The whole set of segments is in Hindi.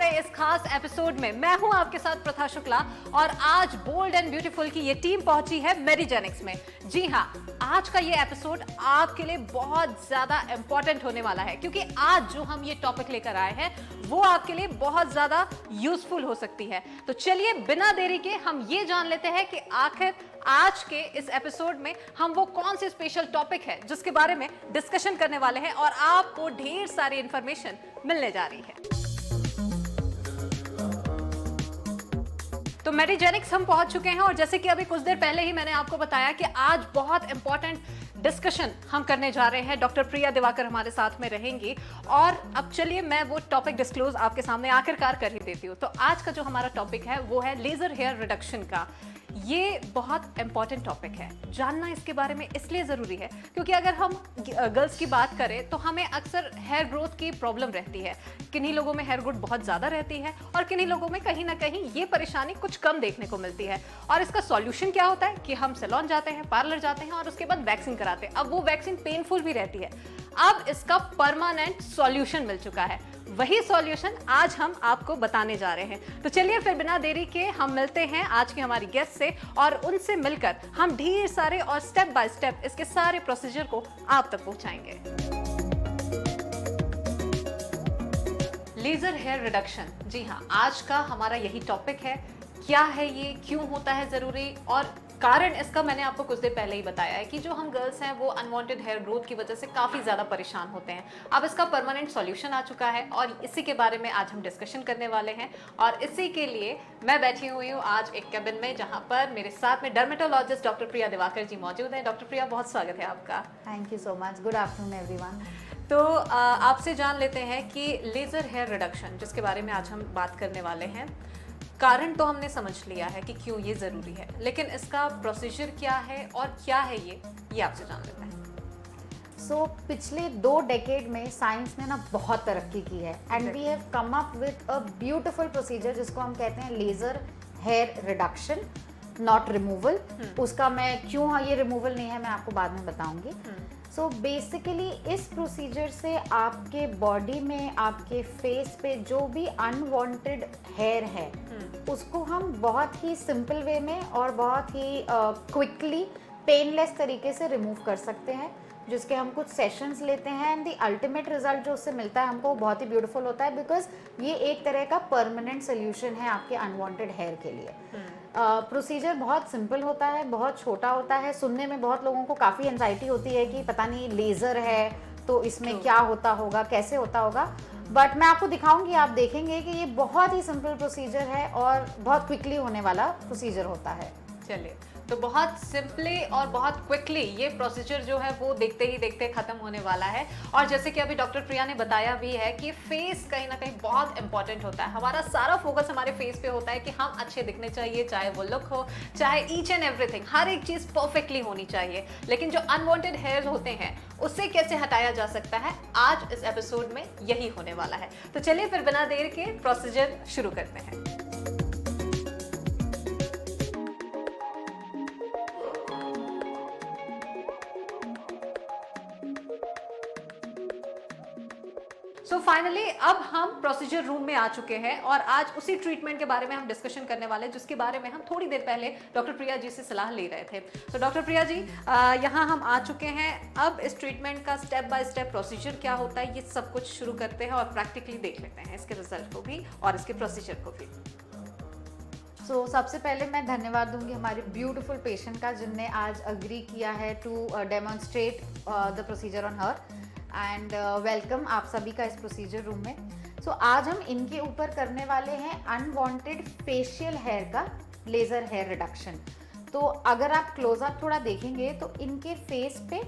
हमारे इस खास एपिसोड में। मैं हूं आपके साथ प्रथा शुक्ला और आज बोल्ड एंड ब्यूटीफुल की ये टीम पहुंची है मेडिजेनिक्स में। जी हां, आज का ये एपिसोड आपके लिए बहुत ज्यादा इंपॉर्टेंट होने वाला है क्योंकि आज जो हम ये टॉपिक लेकर आए हैं वो आपके लिए बहुत ज्यादा यूजफुल हो सकती है। तो चलिए बिना देरी के हम ये जान लेते हैं कि आखिर आज के इस एपिसोड में हम वो कौन सी स्पेशल टॉपिक है जिसके बारे में डिस्कशन करने वाले हैं और आपको ढेर सारी इंफॉर्मेशन मिलने जा रही है। तो मेडिजेनिक्स हम पहुंच चुके हैं और जैसे कि अभी कुछ देर पहले ही मैंने आपको बताया कि आज बहुत इंपॉर्टेंट डिस्कशन हम करने जा रहे हैं। डॉक्टर प्रिया दिवाकर हमारे साथ में रहेंगी और अब चलिए मैं वो टॉपिक डिस्क्लोज आपके सामने आखिरकार कर ही देती हूँ। तो आज का जो हमारा टॉपिक है वो है लेजर हेयर रिडक्शन का। ये बहुत इंपॉर्टेंट टॉपिक है, जानना इसके बारे में इसलिए ज़रूरी है क्योंकि अगर हम गर्ल्स की बात करें तो हमें अक्सर हेयर ग्रोथ की प्रॉब्लम रहती है। किन्हीं लोगों में हेयर ग्रोथ बहुत ज़्यादा रहती है और किन्हीं लोगों में कहीं ना कहीं ये परेशानी कुछ कम देखने को मिलती है। और इसका सॉल्यूशन क्या होता है कि हम सैलून जाते हैं, पार्लर जाते हैं और उसके बाद वैक्सिंग कराते हैं। अब वो वैक्सिंग पेनफुल भी रहती है। अब इसका परमानेंट सॉल्यूशन मिल चुका है। वही सॉल्यूशन आज हम आपको बताने जा रहे हैं। तो चलिए फिर बिना देरी के हम मिलते हैं आज की हमारी गेस्ट से और उनसे मिलकर हम ढेर सारे और स्टेप बाय स्टेप इसके सारे प्रोसीजर को आप तक पहुंचाएंगे। लेजर हेयर रिडक्शन, जी हाँ, आज का हमारा यही टॉपिक है। क्या है ये, क्यों होता है जरूरी और कारण इसका मैंने आपको कुछ देर पहले ही बताया है कि जो हम गर्ल्स हैं वो अनवांटेड हेयर ग्रोथ की वजह से काफ़ी ज़्यादा परेशान होते हैं। अब इसका परमानेंट सॉल्यूशन आ चुका है और इसी के बारे में आज हम डिस्कशन करने वाले हैं। और इसी के लिए मैं बैठी हुई हूँ आज एक कैबिन में जहाँ पर मेरे साथ में डर्मेटोलॉजिस्ट डॉक्टर प्रिया दिवाकर जी मौजूद हैं। डॉक्टर प्रिया, बहुत स्वागत है आपका। Thank you so much. Good afternoon everyone. तो आपसे जान लेते हैं कि लेज़र हेयर रिडक्शन जिसके बारे में आज हम बात करने वाले हैं, कारण तो हमने समझ लिया है कि क्यों ये ज़रूरी है, लेकिन इसका प्रोसीजर क्या है और क्या है ये आपसे जान लेते हैं। सो पिछले 2 डेकेड में साइंस ने ना बहुत तरक्की की है and we have come up with a beautiful procedure जिसको हम कहते हैं laser hair reduction, not removal. उसका मैं क्यों ये रिमूवल नहीं है मैं आपको बाद में बताऊंगी। सो बेसिकली इस प्रोसीजर से आपके बॉडी में, आपके फेस पे जो भी अनवांटेड हेयर है उसको हम बहुत ही सिंपल वे में और बहुत ही क्विकली पेनलेस तरीके से रिमूव कर सकते हैं, जिसके हम कुछ सेशंस लेते हैं एंड द अल्टीमेट रिजल्ट जो उससे मिलता है हमको वो बहुत ही ब्यूटीफुल होता है बिकॉज ये एक तरह का परमानेंट सोल्यूशन है आपके अनवांटेड हेयर के लिए। प्रोसीजर बहुत सिंपल होता है, बहुत छोटा होता है। सुनने में बहुत लोगों को काफ़ी एंजाइटी होती है कि पता नहीं लेज़र है तो इसमें क्या होता होगा, कैसे होता होगा, बट मैं आपको दिखाऊंगी, आप देखेंगे कि ये बहुत ही सिंपल प्रोसीजर है और बहुत क्विकली होने वाला प्रोसीजर होता है। चलिए, तो बहुत सिंपली और बहुत क्विकली ये प्रोसीजर जो है वो देखते ही देखते खत्म होने वाला है। और जैसे कि अभी डॉक्टर प्रिया ने बताया भी है कि फेस कहीं ना कहीं बहुत इंपॉर्टेंट होता है। हमारा सारा फोकस हमारे फेस पे होता है कि हम अच्छे दिखने चाहिए, चाहे वो लुक हो, चाहे ईच एंड एवरीथिंग, हर एक चीज़ परफेक्टली होनी चाहिए। लेकिन जो अनवांटेड हेयर होते हैं उससे कैसे हटाया जा सकता है, आज इस एपिसोड में यही होने वाला है। तो चलिए फिर बिना देर के प्रोसीजर शुरू करते हैं। सो फाइनली अब हम प्रोसीजर रूम में आ चुके हैं और आज उसी ट्रीटमेंट के बारे में हम डिस्कशन करने वाले हैं जिसके बारे में हम थोड़ी देर पहले डॉक्टर प्रिया जी से सलाह ले रहे थे। तो डॉक्टर प्रिया जी, यहाँ हम आ चुके हैं। अब इस ट्रीटमेंट का स्टेप बाय स्टेप प्रोसीजर क्या होता है ये सब कुछ शुरू करते हैं और प्रैक्टिकली देख लेते हैं इसके रिजल्ट को भी और इसके प्रोसीजर को भी। सो सबसे पहले मैं धन्यवाद दूंगी हमारे ब्यूटीफुल पेशेंट का जिनने आज अग्री किया है to demonstrate the procedure on her and welcome आप सभी का इस प्रोसीजर रूम में। सो आज हम इनके ऊपर करने वाले हैं अनवांटेड फेशियल हेयर का लेज़र हेयर रिडक्शन। तो अगर आप क्लोजअप थोड़ा देखेंगे तो इनके फेस पे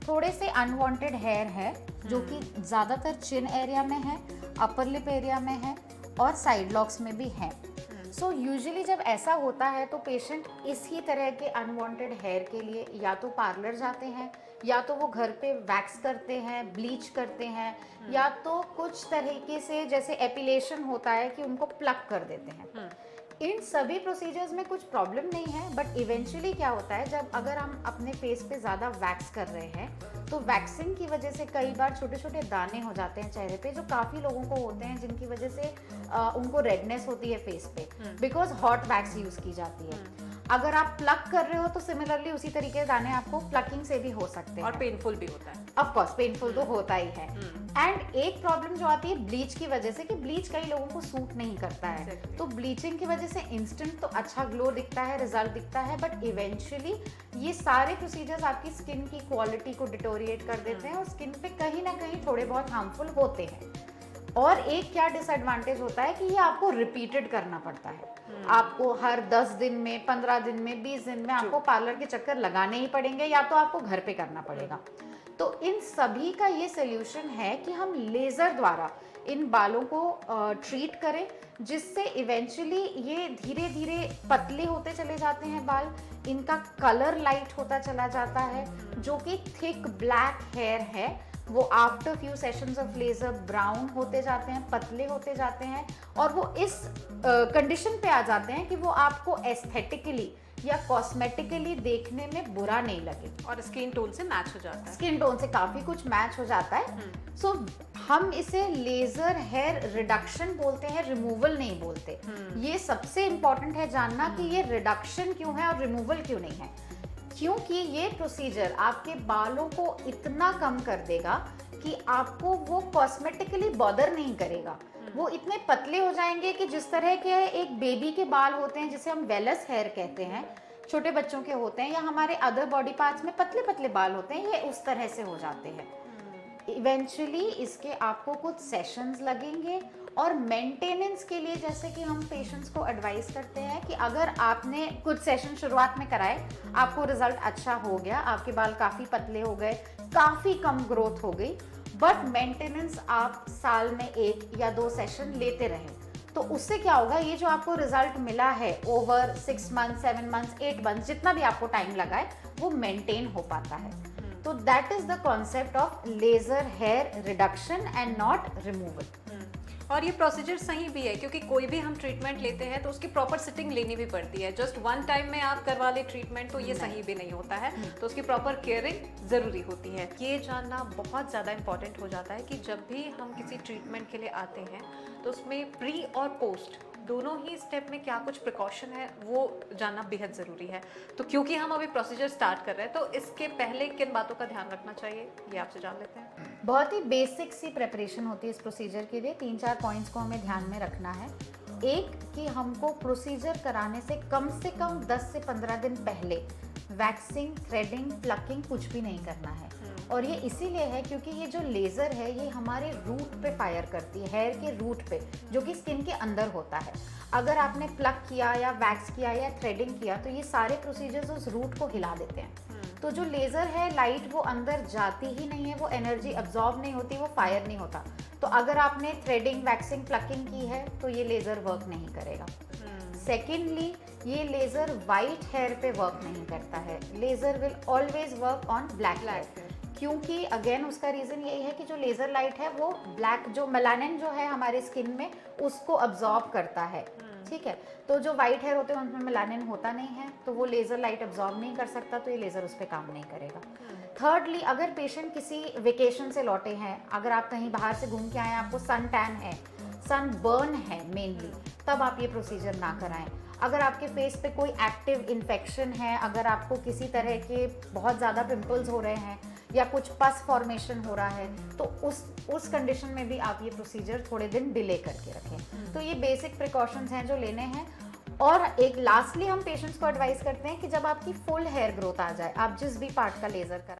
थोड़े से अनवांटेड हेयर है जो कि ज़्यादातर चिन एरिया में है, अपर लिप एरिया में है और साइड लॉक्स में भी है। सो यूजुअली जब ऐसा होता है तो पेशेंट इसी तरह के अनवांटेड हेयर के लिए या तो पार्लर जाते हैं या तो वो घर पे वैक्स करते हैं, ब्लीच करते हैं, या तो कुछ तरीके से जैसे एपिलेशन होता है कि उनको प्लग कर देते हैं। इन सभी प्रोसीजर्स में कुछ प्रॉब्लम नहीं है, बट इवेंचुअली क्या होता है जब अगर हम अपने फेस पे ज़्यादा वैक्स कर रहे हैं तो वैक्सिंग की वजह से कई बार छोटे छोटे दाने हो जाते हैं चेहरे पे, जो काफ़ी लोगों को होते हैं, जिनकी वजह से उनको रेडनेस होती है फेस पे बिकॉज हॉट वैक्स यूज की जाती है। अगर आप प्लक कर रहे हो तो सिमिलरली उसी तरीके के दाने आपको प्लकिंग से भी हो सकते हैं और पेनफुल भी होता है। ऑफ कोर्स पेनफुल तो होता ही है। एंड एक प्रॉब्लम जो आती है ब्लीच की वजह से कि ब्लीच कई लोगों को सूट नहीं करता है। Exactly. तो ब्लीचिंग की वजह से इंस्टेंट तो अच्छा ग्लो दिखता है, रिजल्ट दिखता है, बट इवेंचुअली ये सारे प्रोसीजर्स आपकी स्किन की क्वालिटी को डिटोरिएट कर देते हैं और स्किन पे कहीं ना कहीं थोड़े बहुत हार्मफुल होते हैं। और एक क्या डिसएडवांटेज होता है कि ये आपको रिपीटेड करना पड़ता है। आपको हर 10 दिन में, 15 दिन में, 20 दिन में आपको पार्लर के चक्कर लगाने ही पड़ेंगे या तो आपको घर पे करना पड़ेगा। तो इन सभी का ये सोल्यूशन है कि हम लेज़र द्वारा इन बालों को ट्रीट करें, जिससे इवेंचुअली ये धीरे धीरे पतले होते चले जाते हैं बाल, इनका कलर लाइट होता चला जाता है, जो कि थिक ब्लैक हेयर है वो after few sessions of laser brown होते जाते हैं, पतले होते जाते हैं और वो इस कंडीशन पे आ जाते हैं कि वो आपको एस्थेटिकली या कॉस्मेटिकली देखने में बुरा नहीं लगे और स्किन टोन से मैच हो जाता है। स्किन टोन से काफी कुछ मैच हो जाता है। सो हम इसे लेजर हेयर रिडक्शन बोलते हैं, रिमूवल नहीं बोलते। ये सबसे इंपॉर्टेंट है जानना कि ये रिडक्शन क्यों है और रिमूवल क्यों नहीं है, क्योंकि ये प्रोसीजर आपके बालों को इतना कम कर देगा कि आपको वो कॉस्मेटिकली बॉदर नहीं करेगा। वो इतने पतले हो जाएंगे कि जिस तरह के एक बेबी के बाल होते हैं जिसे हम वेलस हेयर कहते हैं, छोटे बच्चों के होते हैं, या हमारे अदर बॉडी पार्ट्स में पतले पतले बाल होते हैं, ये उस तरह से हो जाते हैं। इवेंचुअली इसके आपको कुछ सेशंस लगेंगे और मेंटेनेंस के लिए जैसे कि हम पेशेंट्स को एडवाइस करते हैं कि अगर आपने कुछ सेशन शुरुआत में कराए, आपको रिजल्ट अच्छा हो गया, आपके बाल काफ़ी पतले हो गए, काफ़ी कम ग्रोथ हो गई, बट मेंटेनेंस आप साल में 1 या 2 सेशन लेते रहे, तो उससे क्या होगा, ये जो आपको रिजल्ट मिला है ओवर 6 मंथ, 7 मंथ, 8 मंथ, जितना भी आपको टाइम लगा है वो मेंटेन हो पाता है। तो that is the concept of laser hair reduction and not removal. और ये प्रोसीजर सही भी है, क्योंकि कोई भी हम ट्रीटमेंट लेते हैं तो उसकी प्रॉपर सिटिंग लेनी भी पड़ती है। जस्ट वन टाइम में आप करवा ले ट्रीटमेंट तो ये सही भी नहीं होता है, तो उसकी प्रॉपर केयरिंग ज़रूरी होती है। ये जानना बहुत ज़्यादा इंपॉर्टेंट हो जाता है कि जब भी हम किसी ट्रीटमेंट के लिए आते हैं तो उसमें प्री और पोस्ट दोनों ही स्टेप में क्या कुछ प्रिकॉशन है वो जानना बेहद ज़रूरी है। तो क्योंकि हम अभी प्रोसीजर स्टार्ट कर रहे हैं तो इसके पहले किन बातों का ध्यान रखना चाहिए ये आपसे जान लेते हैं। बहुत ही बेसिक सी प्रेपरेशन होती है इस प्रोसीजर के लिए। 3-4 पॉइंट्स को हमें ध्यान में रखना है। एक कि हमको प्रोसीजर कराने से कम 10 से 15 दिन पहले वैक्सिंग, थ्रेडिंग, प्लकिंग कुछ भी नहीं करना है। और ये इसीलिए है क्योंकि ये जो लेज़र है ये हमारे रूट पे फायर करती है, हेयर के रूट पे, जो कि स्किन के अंदर होता है। अगर आपने प्लक किया या वैक्स किया या थ्रेडिंग किया तो ये सारे प्रोसीजर्स उस रूट को हिला देते हैं। तो जो लेज़र है लाइट वो अंदर जाती ही नहीं है, वो एनर्जी अब्जॉर्ब नहीं होती, वो फायर नहीं होता। तो अगर आपने थ्रेडिंग, वैक्सिंग, प्लकिंग की है तो ये लेज़र वर्क नहीं करेगा। सेकेंडली, ये लेज़र वाइट हेयर पे वर्क नहीं करता है। Laser will always work on black hair, क्योंकि अगेन उसका रीज़न यही है कि जो लेज़र लाइट है वो ब्लैक, जो मेलानिन जो है हमारे स्किन में उसको अब्जॉर्ब करता है। ठीक है, तो जो वाइट हेयर होते हैं उनमें मेलानिन होता नहीं है, तो वो लेज़र लाइट अब्जॉर्ब नहीं कर सकता, तो ये लेज़र उस पर काम नहीं करेगा। थर्डली, अगर पेशेंट किसी वेकेशन से लौटे हैं, अगर आप कहीं बाहर से घूम के आए, आपको सन टैन है, सन बर्न है मेनली, तब आप ये प्रोसीजर ना कराएं। अगर आपके फेस पे कोई एक्टिव इन्फेक्शन है, अगर आपको किसी तरह के बहुत ज़्यादा पिंपल्स हो रहे हैं या कुछ पस फॉर्मेशन हो रहा है, तो उस कंडीशन में भी आप ये प्रोसीजर थोड़े दिन डिले करके रखें। तो ये बेसिक प्रिकॉशंस हैं जो लेने हैं। और एक लास्टली हम पेशेंट्स को एडवाइस करते हैं कि जब आपकी फुल हेयर ग्रोथ आ जाए, आप जिस भी पार्ट का लेज़र करा